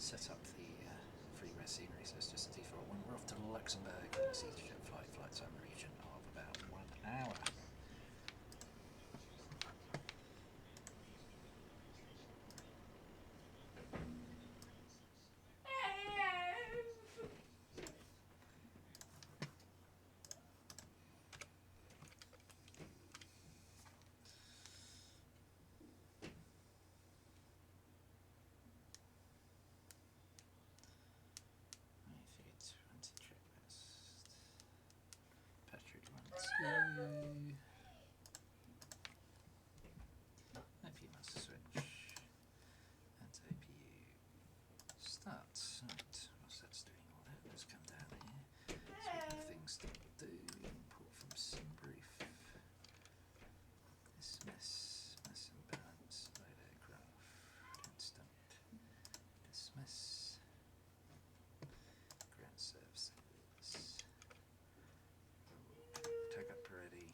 set up the free receiver, so it's just a default one. We're off to Luxembourg, easyJet flight time region of about 1 hour. APU master switch and APU start. Right, whilst that's doing all that, let's come down here. So we have things to do. Import from SimBrief. Dismiss, mess and balance, load aircraft, instant. Dismiss. Ground services. Tag up already.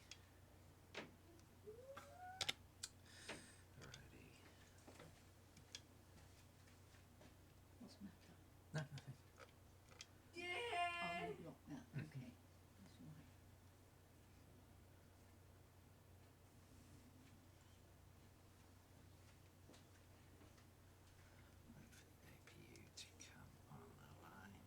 What's the matter? No, nothing. I'll lock that. Okay. That's all right. Wait for the APU to come online.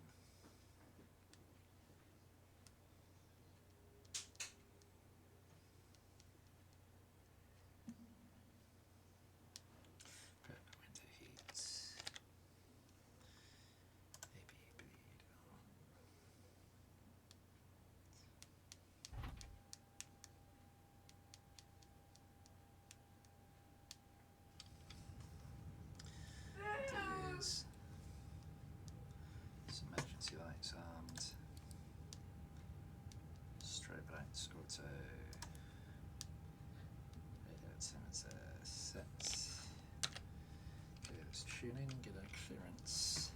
Put window heat. APU bleed on. There's some emergency lights armed. Strobe lights auto. Radio altimeter set. Okay, let's tune in, get our clearance.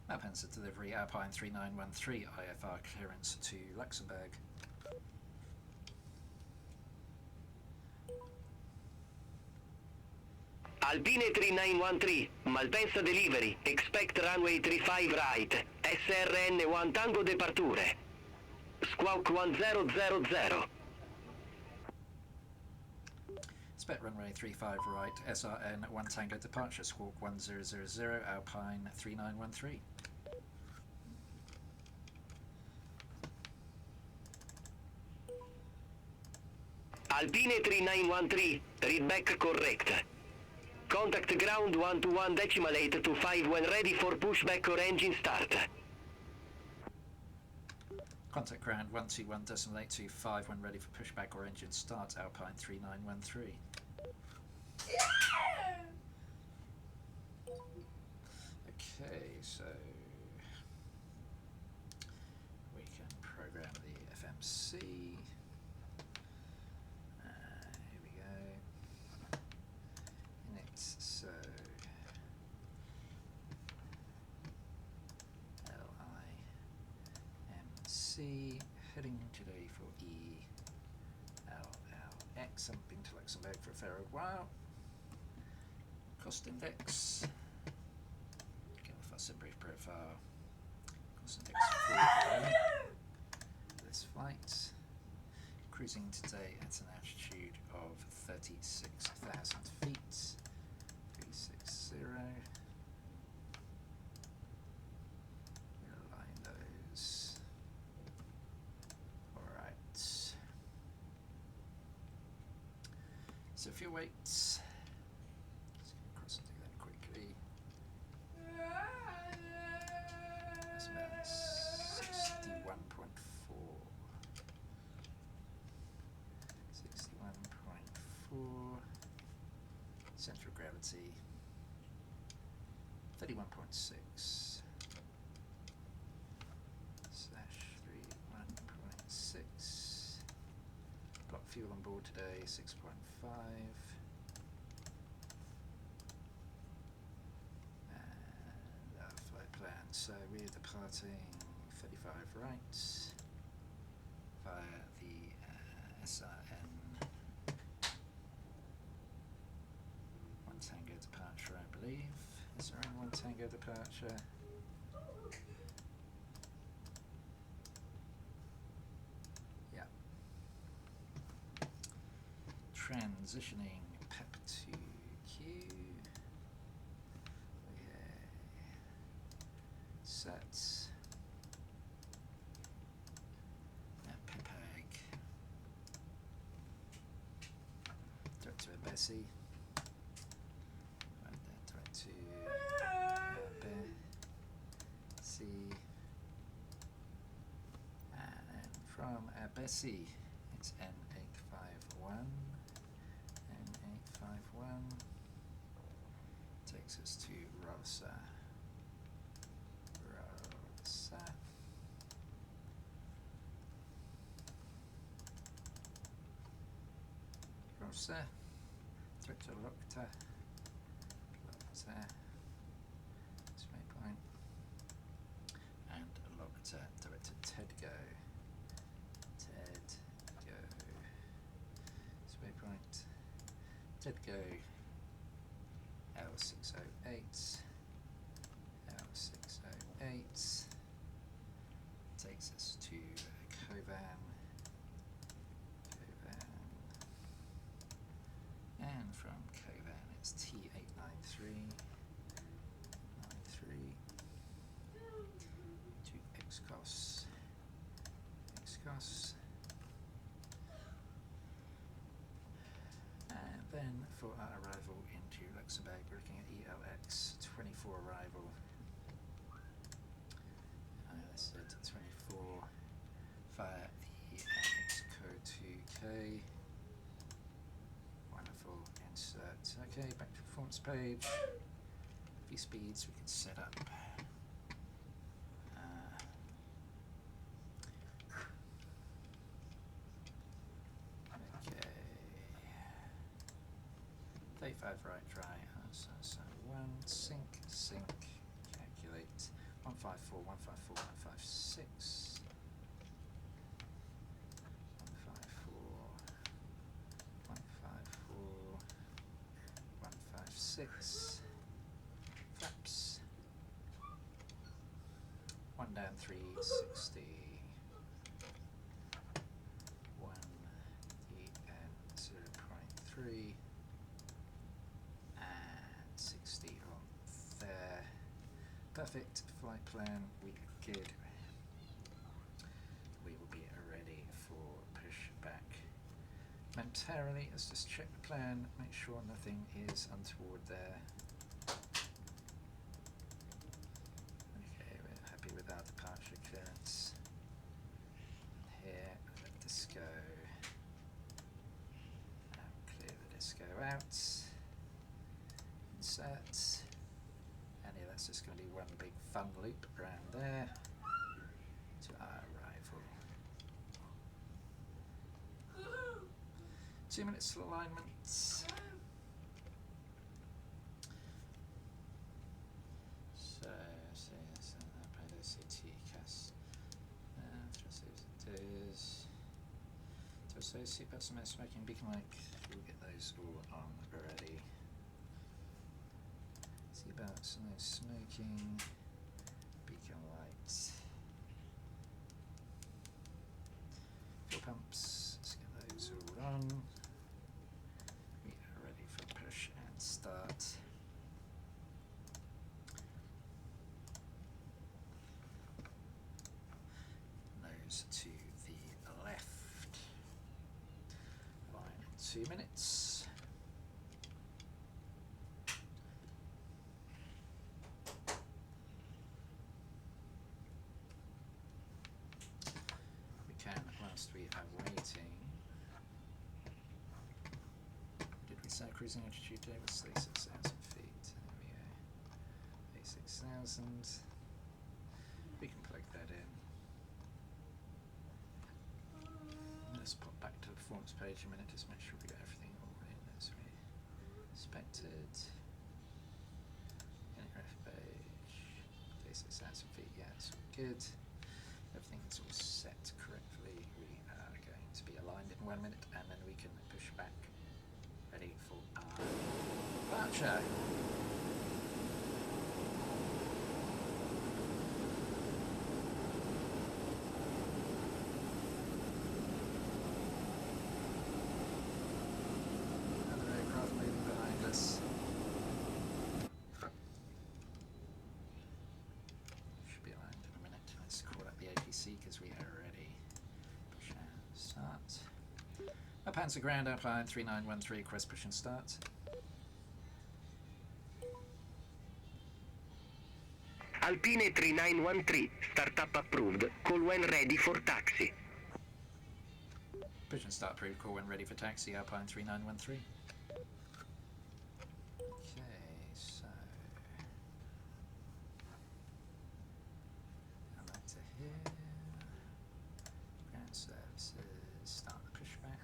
Malpensa delivery, Alpine 3913, IFR clearance to Luxembourg. Alpine 3913, Malpensa delivery, expect runway 35 right, SRN 1 Tango departure. Squawk 1000. Expect runway 35 right, SRN 1 Tango departure, squawk 1000, Alpine 3913. Alpine 3913, read back correct. Contact ground 121.825 when ready for pushback or engine start. Contact ground 121.825 when ready for pushback or engine start, Alpine 3913. Okay, so we can program the FMC. Here we go. Init, so LIMC, heading today for ELLX. I've been to Luxembourg for a fair old while. Cost index. Again, with our SimBrief profile. Cost index 4 this flight. Cruising today at an altitude of 36,000 feet. 360. Align those. Alright. So fuel weights. Let's go across and do that quickly. That's about 61.4. 61.4. Center of gravity 31.6 /31.6. Block fuel on board today 6.5. And our flight plan. So we're departing 35 right via the SRN 1 Tango departure, I believe. SRN 1 Tango departure. Yeah. Transitioning PEP to Q. Okay. Set. PEPAG. Direct to Bessie. Right there, direct to Bessie. And from Bessie, it's N851. N851 takes us to Rosa. Rosa, direct to Locta, display point, and Locta, direct to Tedgo, display point, Tedgo, L608, takes us to Kovan, and from Kovan it's T893, to Xcos, and then for our arrival into Luxembourg we're looking at ELX 24 arrival. I said 24 via the XCO2K. Wonderful, insert. Okay, back to performance page. V speeds we can set up. Okay. 35 right dry. So 1 sync, calculate 154, 154, 156. 156 flaps, 1 down 360, 1 DN 0.3 and 60 on there. Perfect flight plan, we are good. We will be ready for pushback. Momentarily, let's just check the plan, make sure nothing is untoward there. Okay, we're happy with our departure clearance. Here, let this go. Clear the disco out. Insert. And yeah, that's just going to be one big fun loop around there to our arrival. 2 minutes to alignment. So to associate about some smoking beacon light. We'll get those all on already. See about some smoking beacon lights. Fuel pumps. Let's get those all on. We are ready for push and start. Nose to the left. Line 2 minutes. We can, whilst we are waiting. Did we say cruising altitude there was 36,000 feet? There we go. 36,000. We can plug that in. Let's pop back to the performance page a minute, just make sure we got everything all in as we expected. Aircraft page, 36,000 feet, yeah, it's all good. 1 minute, and then we can push back. Ready for our departure. Another aircraft moving behind us. Should be aligned in a minute. Let's call up the APC because we are ready. Push and start. Malpensa ground outline 3913, request push and start. Alpine 3913, startup approved. Call when ready for taxi. Push and start approved, call when ready for taxi, Alpine 3913. Okay, so I'd like to hear ground services, start the pushback.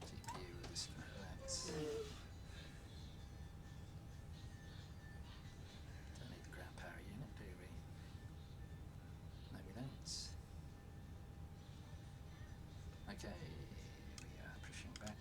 GPU will disconnect. Don't need the ground power unit, do we? No, we don't. Okay, we are pushing back.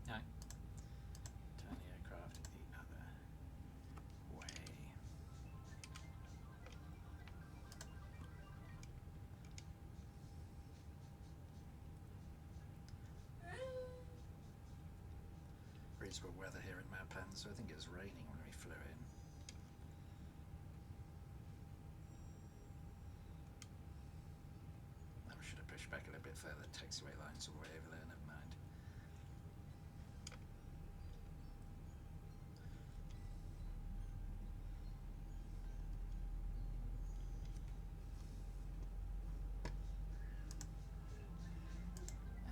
No. Turn the aircraft the other way. Reasonable weather here in Malpensa. I think it was raining when we flew in. I should have pushed back a little bit further. Taxiway lines all the way over there, never mind.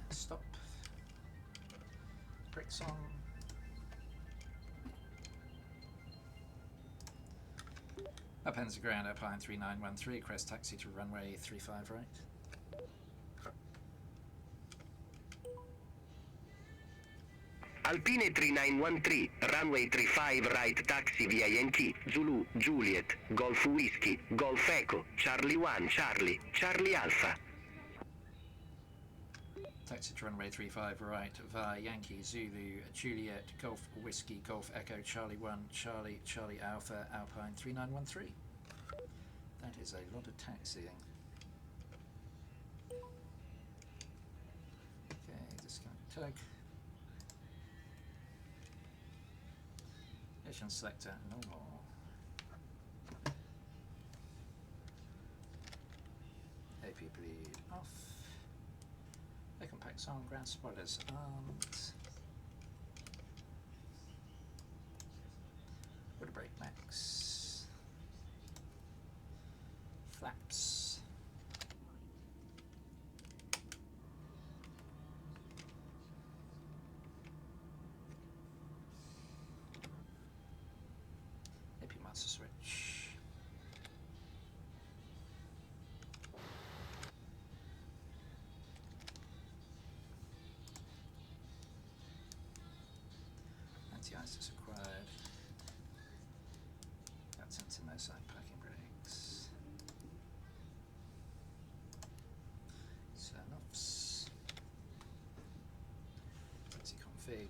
And stop. Brakes on. Malpensa ground, Alpine 3913, request taxi to runway 35 right. Alpine 3913, runway 35 right taxi via Yankee, Zulu, Juliet, Golf Whiskey, Golf Echo, Charlie 1, Charlie, Charlie Alpha. Taxi to runway 35 right via Yankee, Zulu, Juliet, Golf Whiskey, Golf Echo, Charlie 1, Charlie, Charlie Alpha, Alpine 3913. That is a lot of taxiing. Okay, disconnect tug. Mission selector, normal. AP bleed off. Air compacts on, ground spoilers armed. Water brake max. Flaps. AP master switch. Anti-ice required. That's into no side parking brakes. Turn-offs. Taxi config.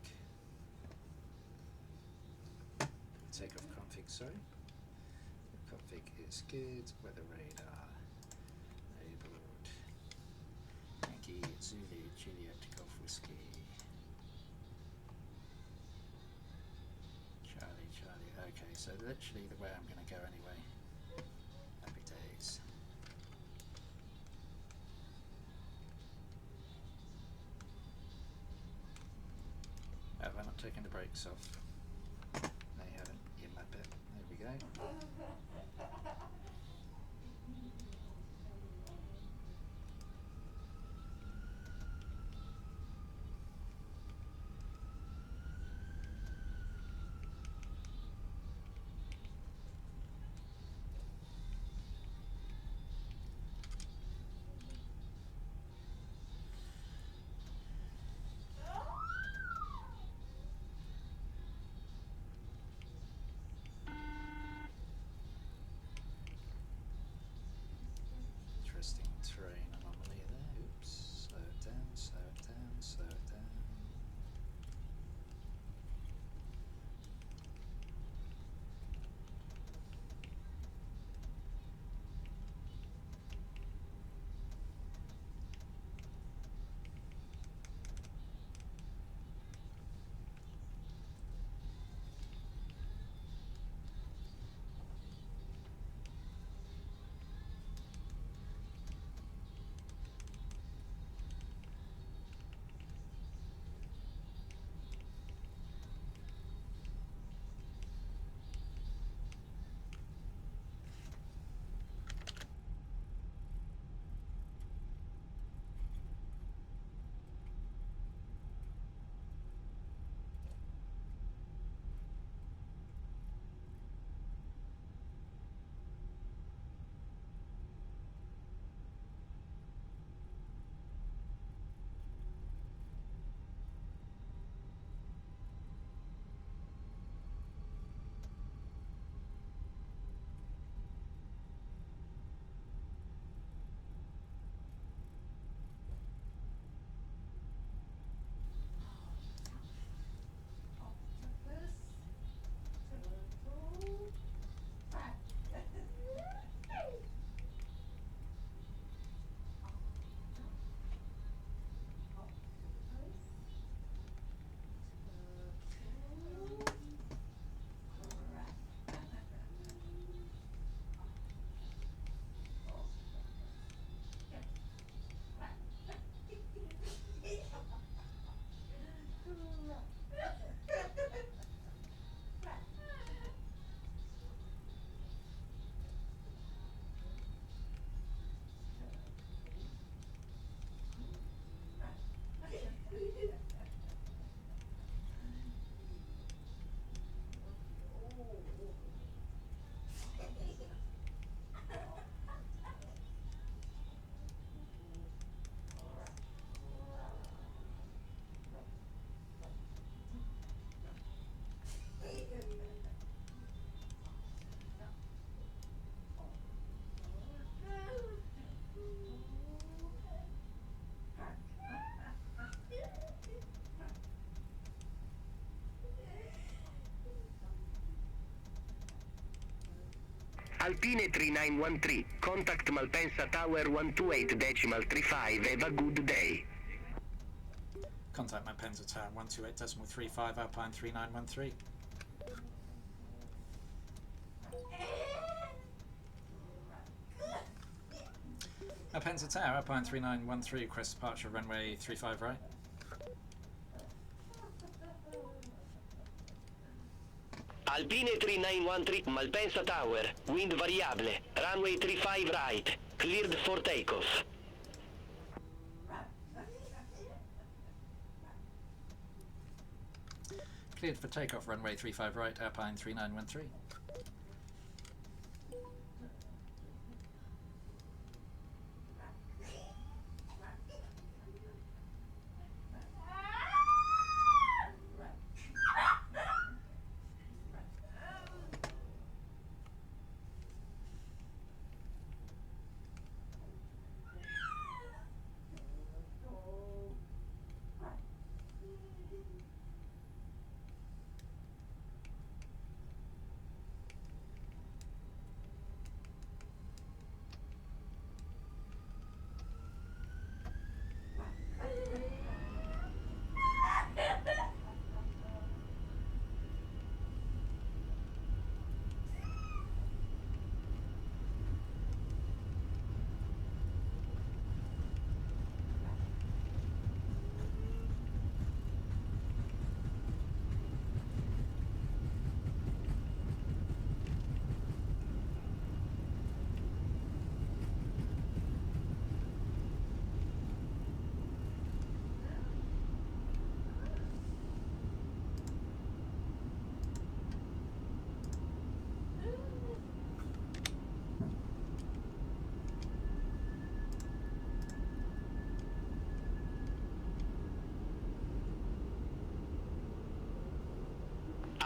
Takeoff sorry. Config is good. Weather radar. Motherboard. Yankee Zulu Juliet Golf Whiskey. Charlie, Charlie. Okay, so literally the way I'm going to go anyway. Happy days. Have I not taken the brakes off? No, you haven't. You map it. There we go. Interesting terrain anomaly there. Oops. Slow it down, slow it down, slow it down. Alpine 3913, contact Malpensa Tower 128.35, have a good day. Contact Malpensa Tower 128.35, Alpine 3913. Malpensa Tower, Alpine 3913, request departure runway 35 right. Alpine 3913, Malpensa Tower, wind variable, runway 35 right, cleared for takeoff. Cleared for takeoff, runway 35 right, Alpine 3913.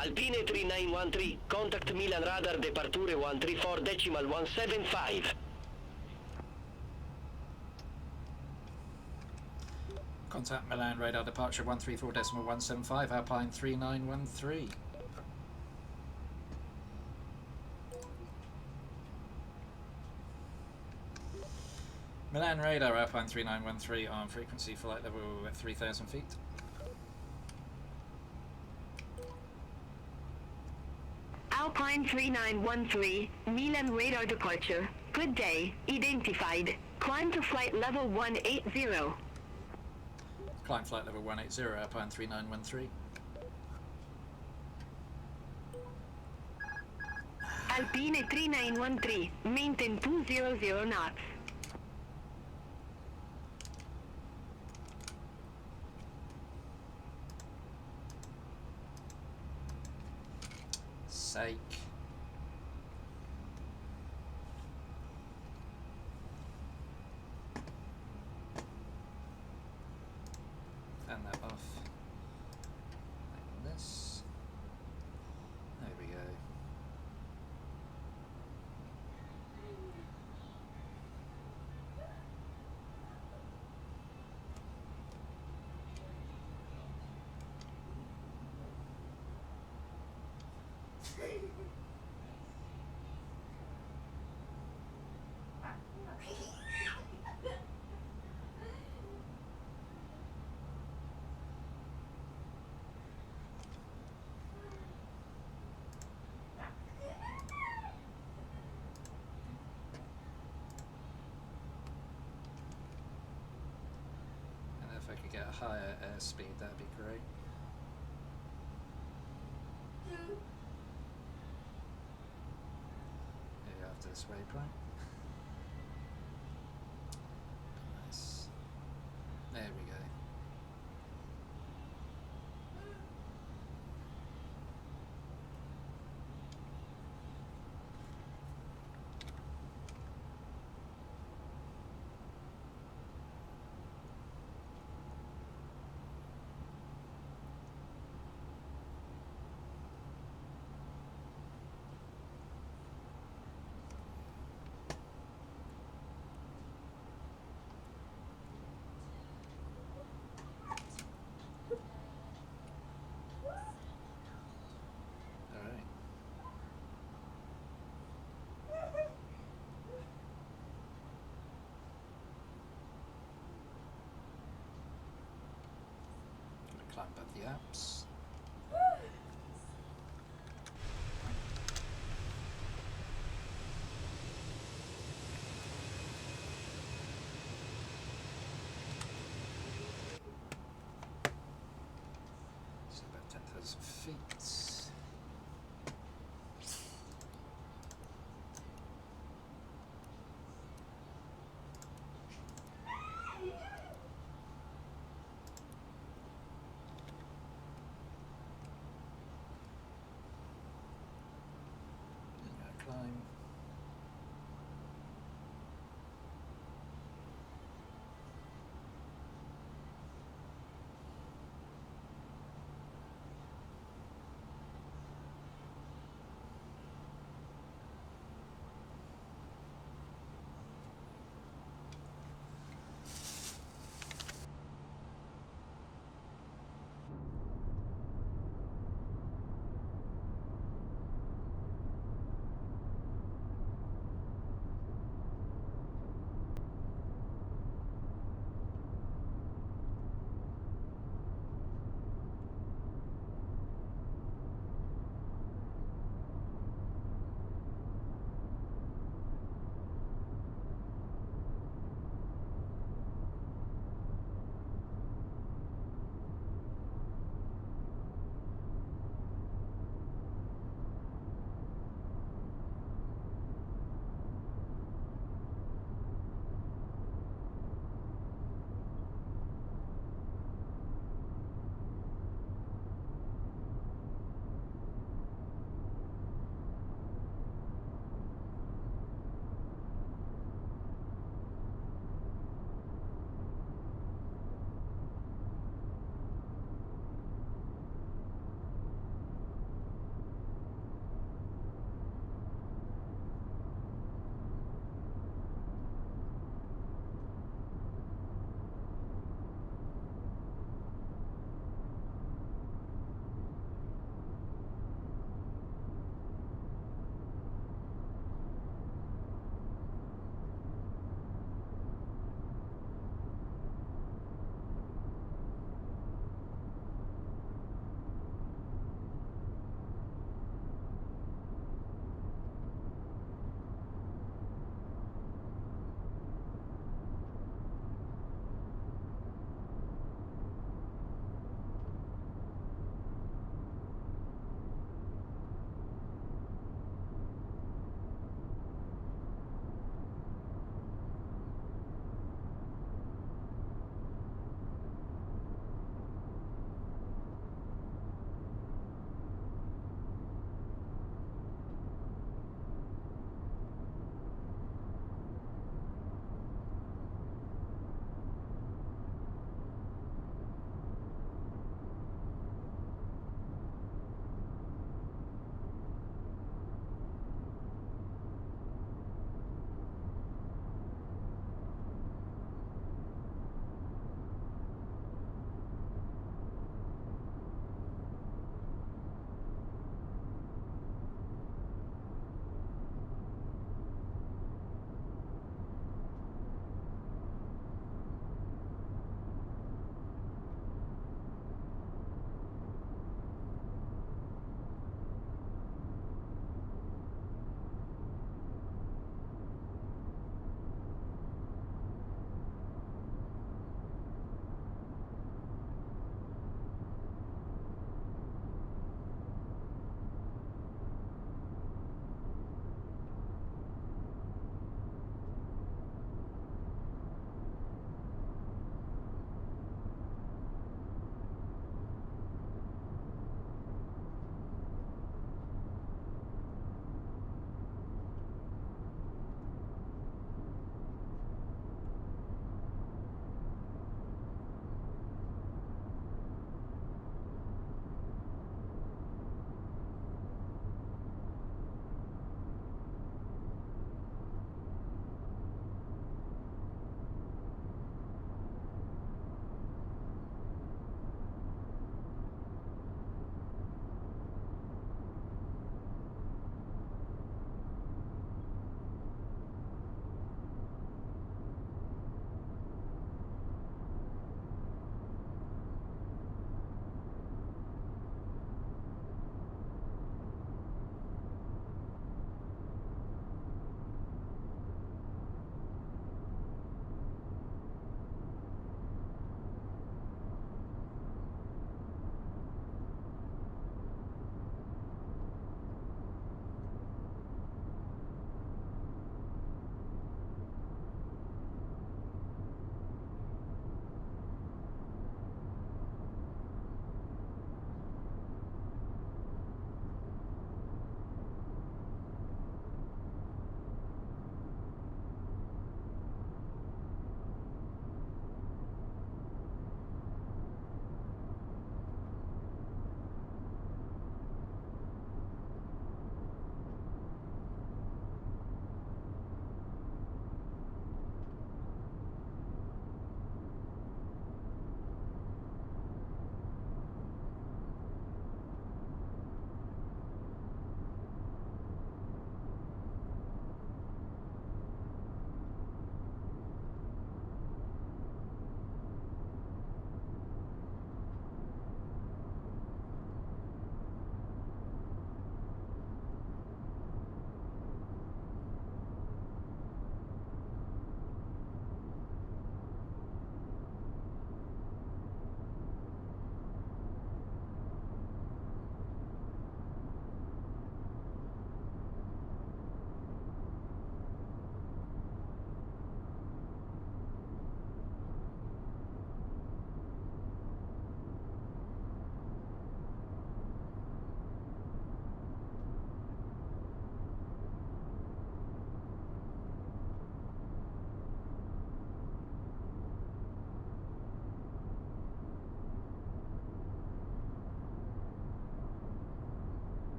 Alpine 3913, contact Milan radar departure 134.175. Contact Milan radar departure 134.175, Alpine 3913. Milan radar Alpine 3913 on frequency flight level at 3,000 feet. Alpine 3913, Milan radar departure. Good day, identified. Climb to flight level 180. Climb flight level 180, Alpine 3913. Alpine 3913, maintain 200 knots. Sake. Turn that off. Like this. There we go. And if I could get a higher airspeed, that'd be great. After this waypoint. Nice. There we go. Climb up the apps. So about 10,000 feet.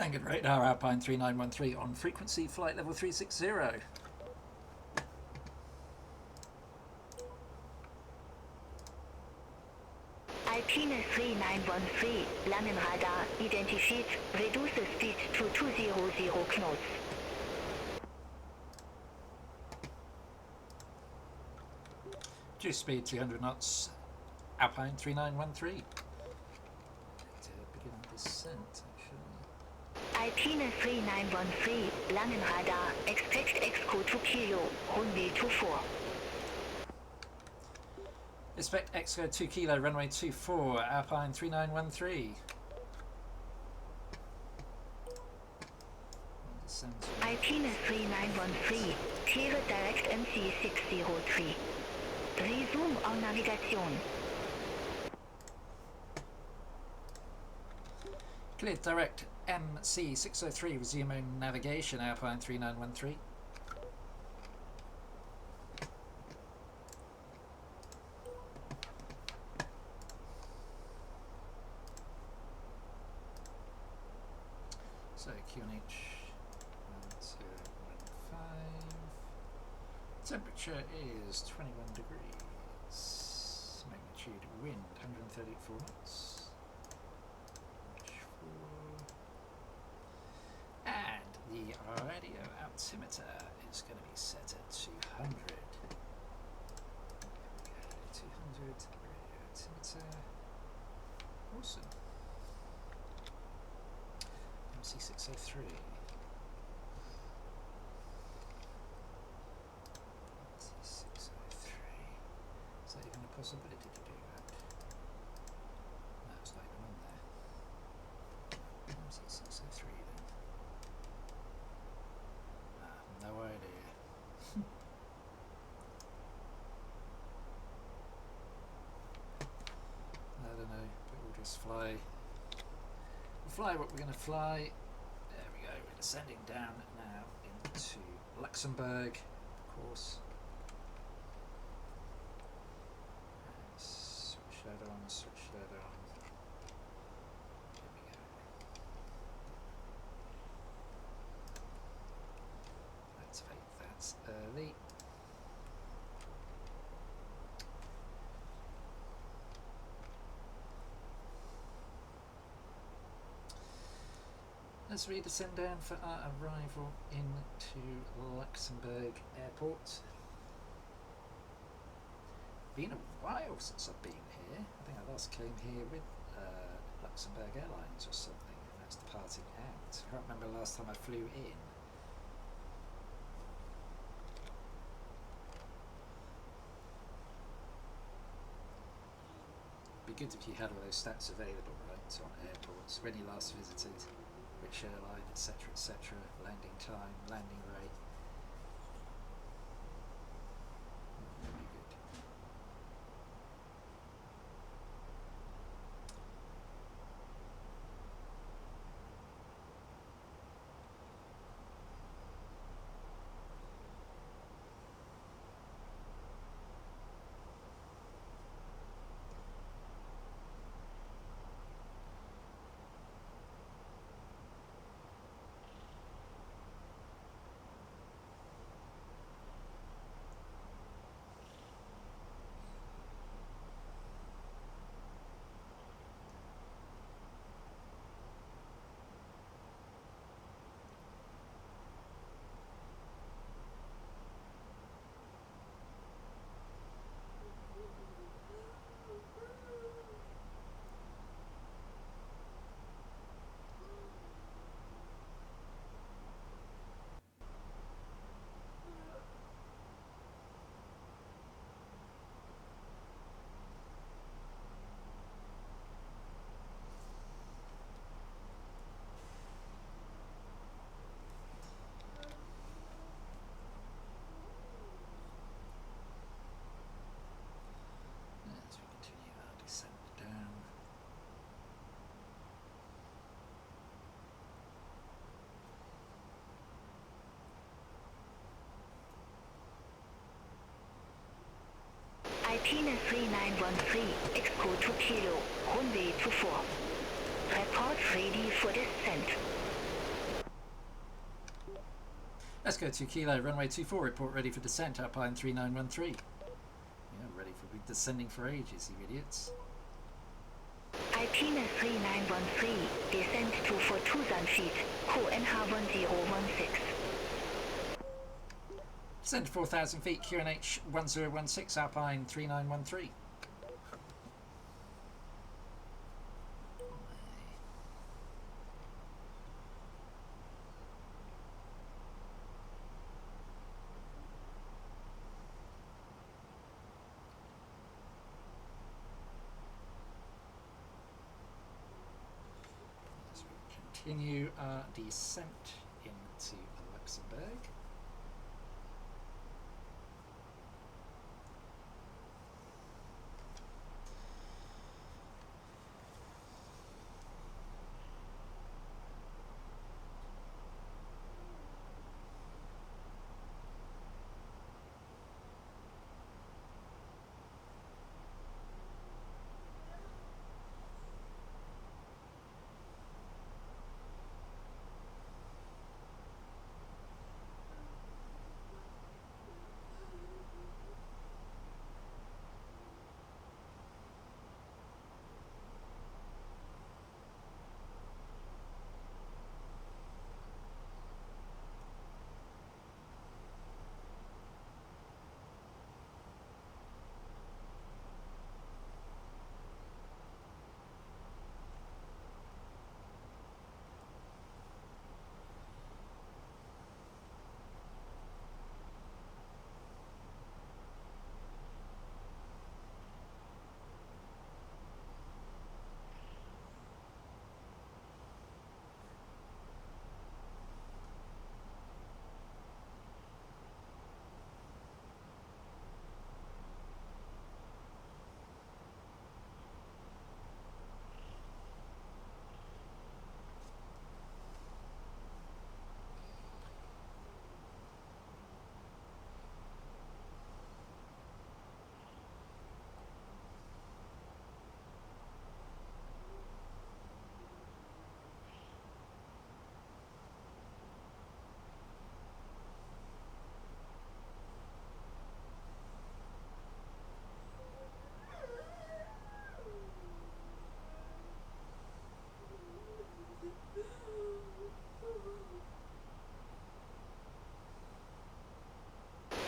Anchored radar Alpine 3913 on frequency flight level 360. Alpine 3913, Landenradar identified, reduce speed to 200 knots. Reduce speed 200 knots, Alpine 3913. Begin descent, actually. Alpine 3913, Landenradar, expect EXCO 2 kilo, runway 24. Expect EXCO 2 kilo, runway 24, Alpine 3913. Alpine 3913, clear direct MC603. Resume en navigation. Cleared direct MC603, resuming navigation, Alpine 3913. So QNH 1015. Temperature is 21 degrees. Magnitude wind 134 knots. And the radio altimeter is going to be set at 200. 200 radio altimeter. Awesome. MC603. MC603. Is that even a possibility to do that? No, it's not even on there. MC603 then. No idea. I don't know, but we'll just fly. We'll fly what we're going to fly. There we go, we're descending down now into Luxembourg, of course. And switch that on, switch that on. There we go. Activate that early. As we descend down for our arrival into Luxembourg Airport. Been a while since I've been here. I think I last came here with Luxembourg Airlines or something, and that's departing out. I can't remember the last time I flew in. Be good if you had all those stats available, right, on airports, when you last visited, which airline, etc., landing time, landing rate. That'd be good. As we continue our descent down. Alpine 3913, EXCO 2 kilo, runway 24. Report ready for descent. Let's go to Kilo, runway 24, report ready for descent, Alpine 3913. Yeah, ready for descending for ages, you idiots. Alpine 3913, descent to 4000 feet, QNH 1016. Descend to 4000 feet, QNH 1016, Alpine 3913. Continue our descent into Luxembourg.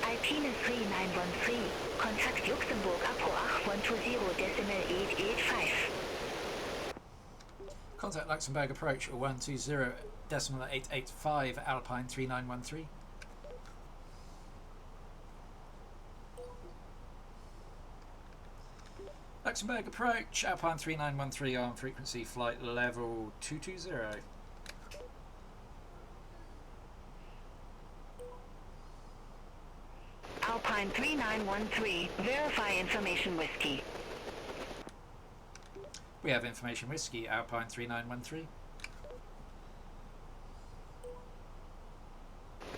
Alpine 3913, contact Luxembourg Apo 8120.885. Contact Luxembourg approach 120.885, Alpine 3913. Luxembourg approach, Alpine 3913 on frequency flight level 220. Alpine 3913, verify information whiskey. We have information whiskey, Alpine 3913.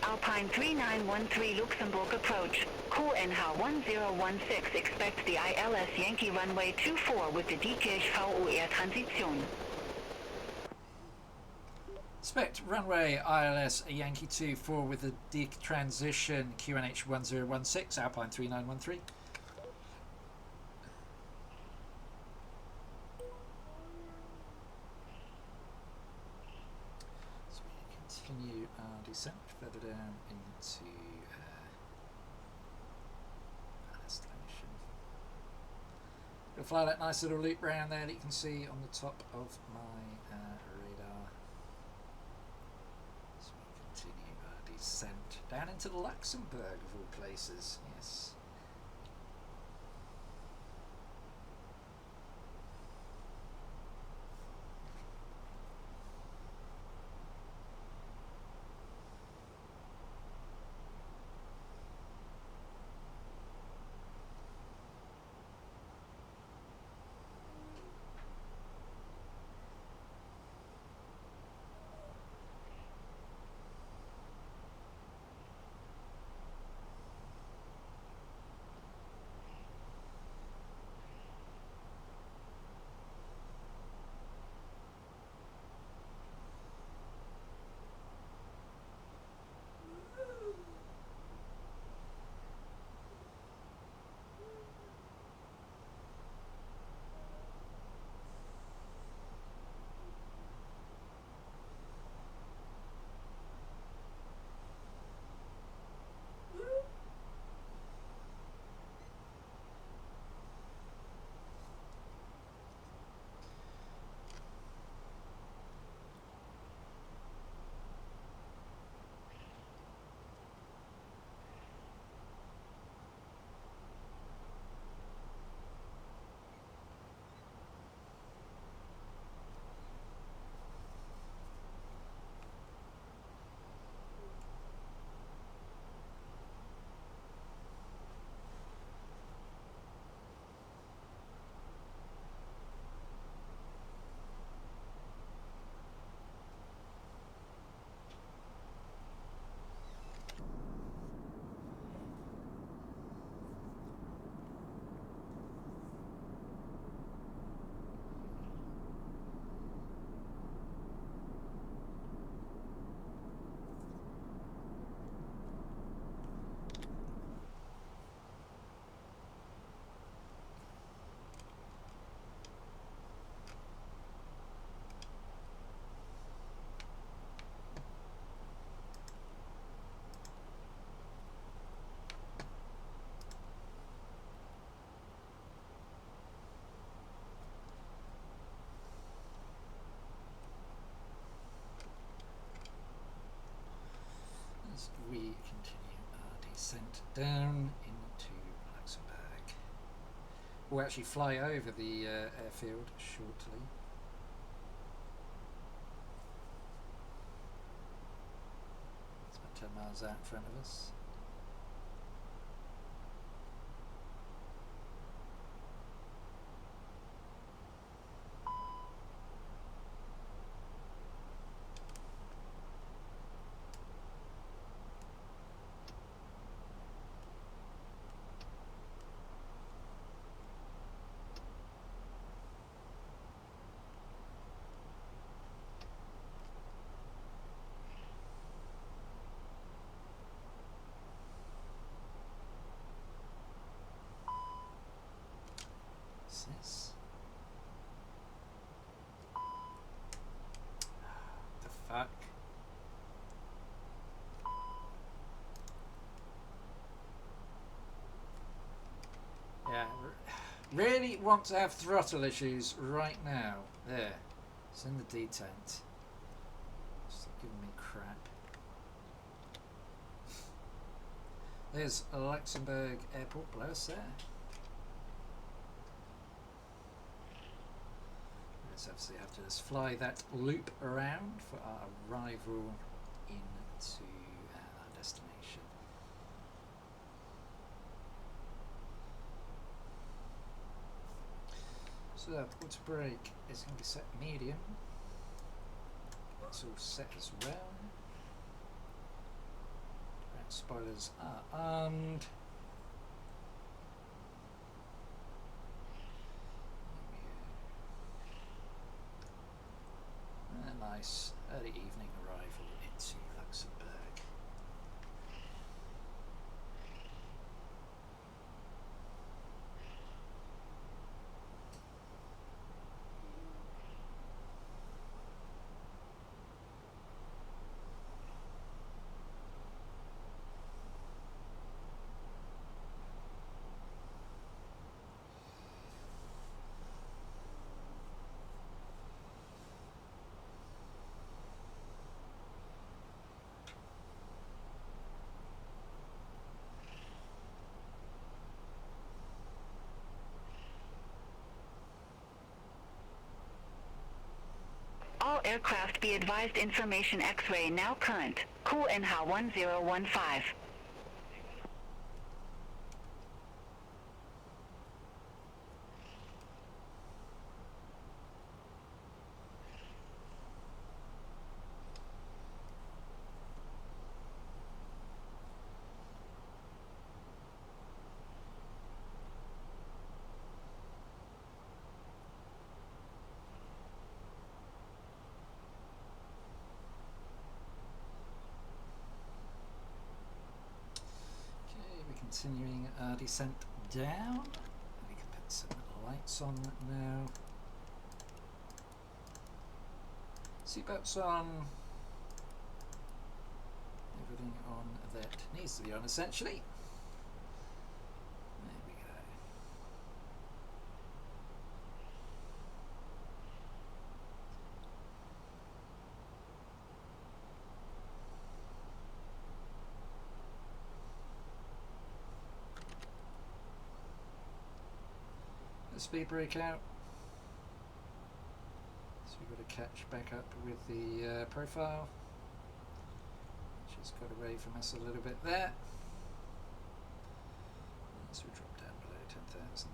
Alpine 3913 Luxembourg approach, QNH 1016, expect the ILS Yankee runway 24 with the DKH VOR Transition. Expect runway ILS Yankee 24 with the DIC transition, QNH 1016, Alpine 3913. So we continue our descent further down into destination. We'll fly that nice little loop round there that you can see on the top of my radar. So we continue our descent down into Luxembourg of all places, yes. down into Luxembourg. We'll actually fly over the airfield shortly. It's about 10 miles out in front of us. This? The fuck? Yeah, really want to have throttle issues right now. There, it's in the detent. Just giving me crap. There's a Luxembourg airport below us there. Let's obviously have to just fly that loop around for our arrival into our destination. So port brake is going to be set medium. It's all set as well. Ground spoilers are armed. A nice early evening arrival into Luxembourg. All aircraft be advised information X-ray now current. Cool NH 1015. Continuing our descent down. We can put some lights on now. Seatbelts on. Everything on that needs to be on essentially. There we go. Speed brake out, so we've got to catch back up with the profile, which has got away from us a little bit there, so we drop down below 10,000.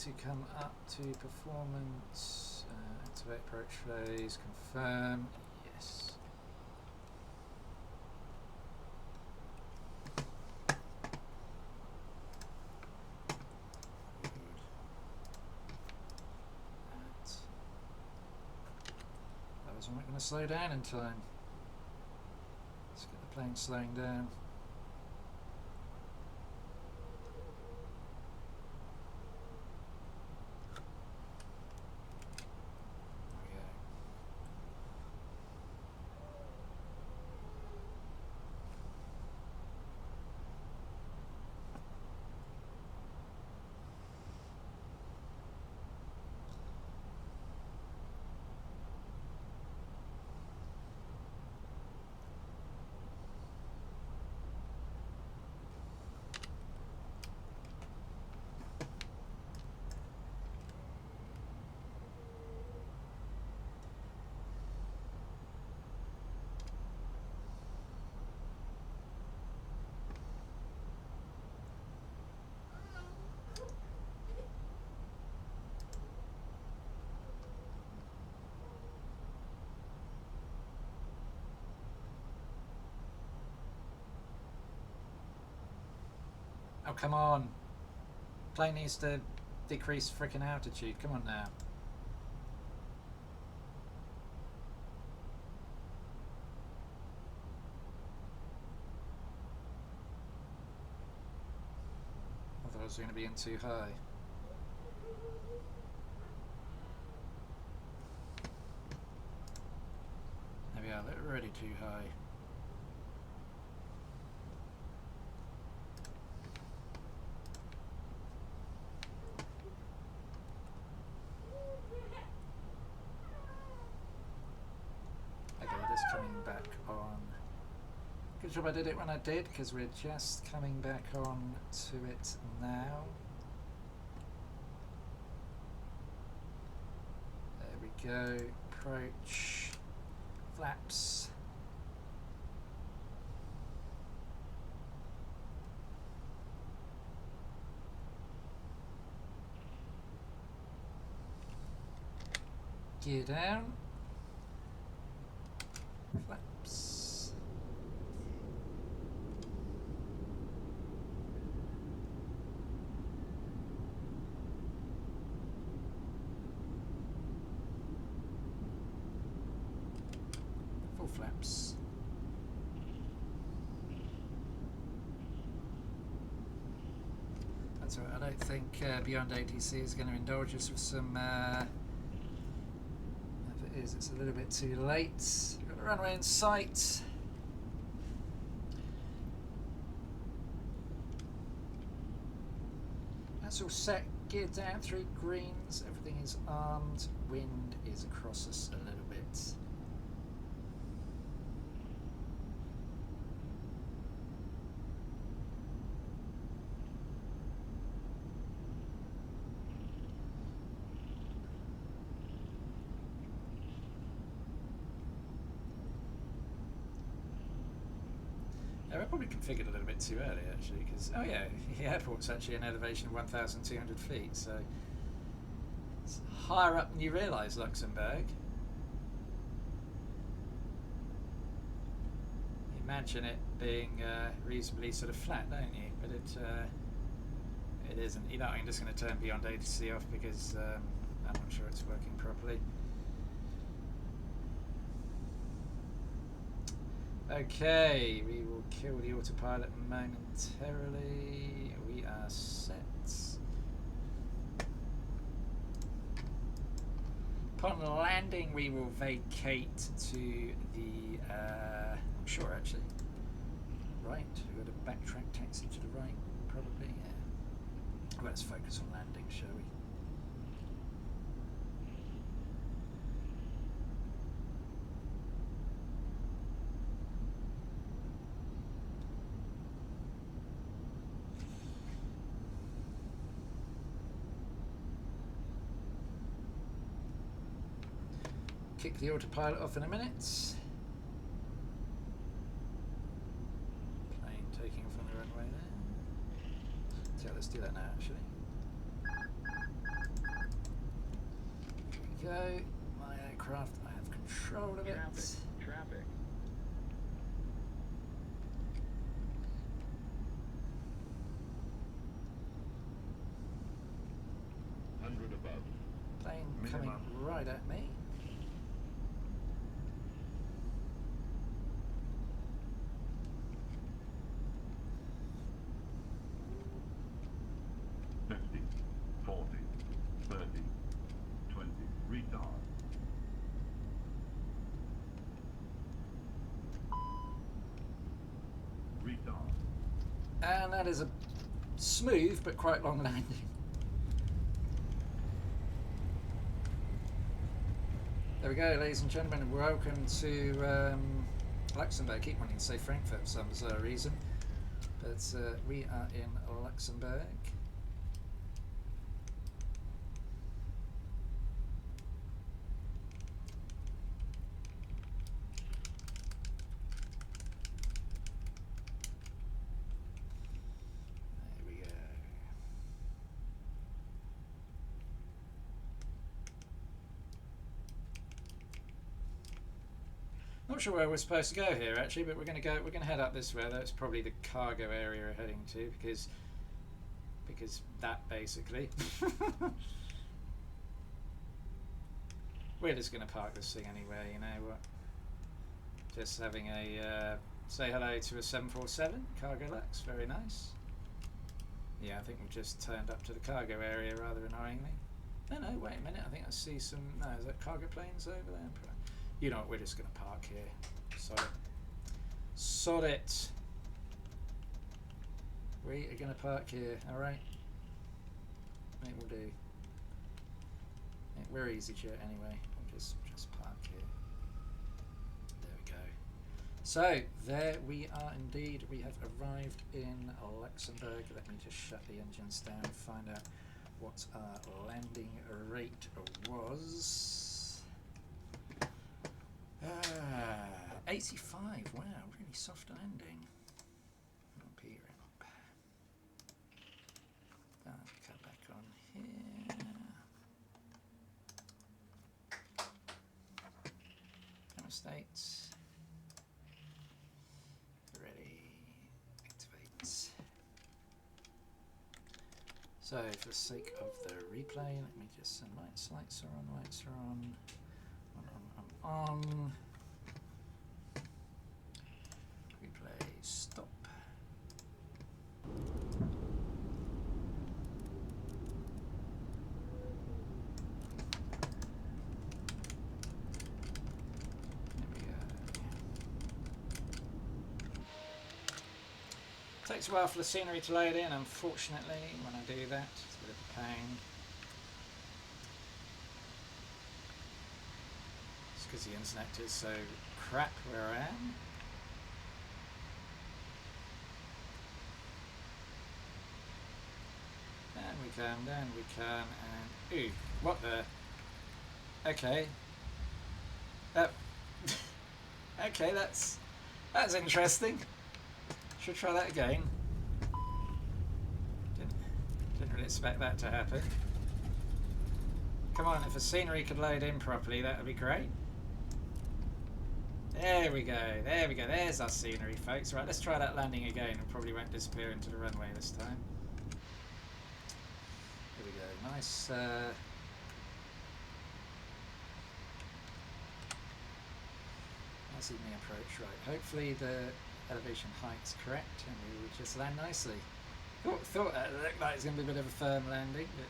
to come up to performance. Activate approach phase. Confirm. Yes. I'm not going to slow down in time. Let's get the plane slowing down. There we go. Oh, come on. Plane needs to decrease frickin' altitude. Come on now. I thought I was going to be in too high. There we are, they're already too high. Coming back on. Good job I did it when I did, because we're just coming back on to it now. There we go. Approach. Flaps. Gear down. Flaps. Full flaps. That's all right. I don't think Beyond ATC is going to indulge us with some if it is, it's a little bit too late. Got the runway in sight. That's all set. Gear down, 3 greens. Everything is armed. Wind is across us a little bit. I probably configured a little bit too early actually, because oh yeah, the airport's actually an elevation of 1,200 feet, so it's higher up than you realise, Luxembourg. You imagine it being reasonably sort of flat, don't you? But it isn't. You know, I'm just going to turn Beyond ATC off because I'm not sure it's working properly. Okay, we will kill the autopilot momentarily. We are set. Upon landing, we will vacate to the, I'm sure actually, right. We've got a backtrack taxi to the right, probably, yeah. Well, let's focus on landing, shall we? Kick the autopilot off in a minute. Plane taking off on the runway there. So let's do that now actually. go. My aircraft, I have control of it. Traffic. 100 above. Plane coming right at me. And that is a smooth but quite long landing. There we go, ladies and gentlemen. Welcome to Luxembourg. I keep wanting to say Frankfurt for some bizarre reason, but we are in Luxembourg. Not sure where we're supposed to go here actually, but we're going to head up this way. That's probably the cargo area we're heading to, because that basically. We're just going to park this thing anyway, you know what? Just having a say hello to a 747 cargo Lux, very nice. Yeah, I think we've just turned up to the cargo area rather annoyingly. No, wait a minute. I think I see some. No, is that cargo planes over there? You know what, we're just going to park here. Sod it. We are going to park here, alright? I think we'll do. I think we're easyJet anyway. We'll just park here. There we go. So, there we are indeed. We have arrived in Luxembourg. Let me just shut the engines down and find out what our landing rate was. 85, wow, really soft landing. Up here and up. Cut back on here. Camera states. Ready. Activate. So, for the sake of the replay, let me just send lights are on, lights are on. On. Replay stop. There we go. Takes a while for the scenery to load in, unfortunately, when I do that. It's a bit of a pain. Because the internet is so crap where I am. Down we can, and ooh, what the? Okay. Okay, that's interesting. Should try that again. Didn't really expect that to happen. Come on, if the scenery could load in properly, that would be great. There we go, there's our scenery, folks. Right, let's try that landing again. It probably won't disappear into the runway this time. Here we go, nice. Nice evening approach, right. Hopefully the elevation height's correct and we will just land nicely. Thought that looked like it's going to be a bit of a firm landing, but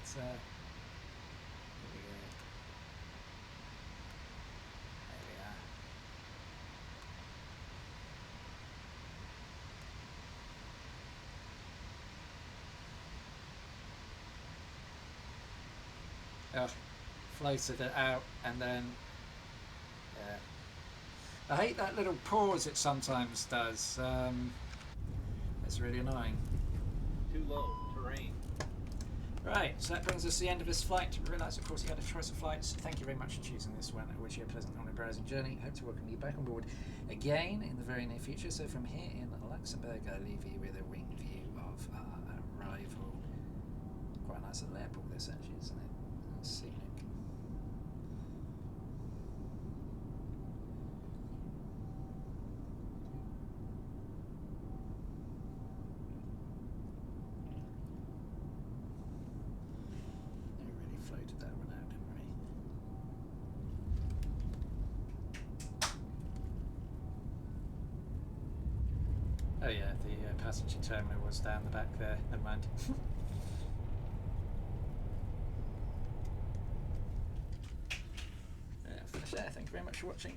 floated it out and then I hate that little pause it sometimes does. It's really annoying. Too low, terrain. Right, so that brings us to the end of this flight. Realise, of course, you had a choice of flights. Thank you very much for choosing this one. I wish you a pleasant online browsing journey. Hope to welcome you back on board again in the very near future. So from here in Luxembourg, I leave you with a wing view of our arrival. Quite a nice little airport this actually, isn't it? Scenic. Oh yeah, the passenger terminal was down the back there. Never mind. Finish there. Thank you very much for watching.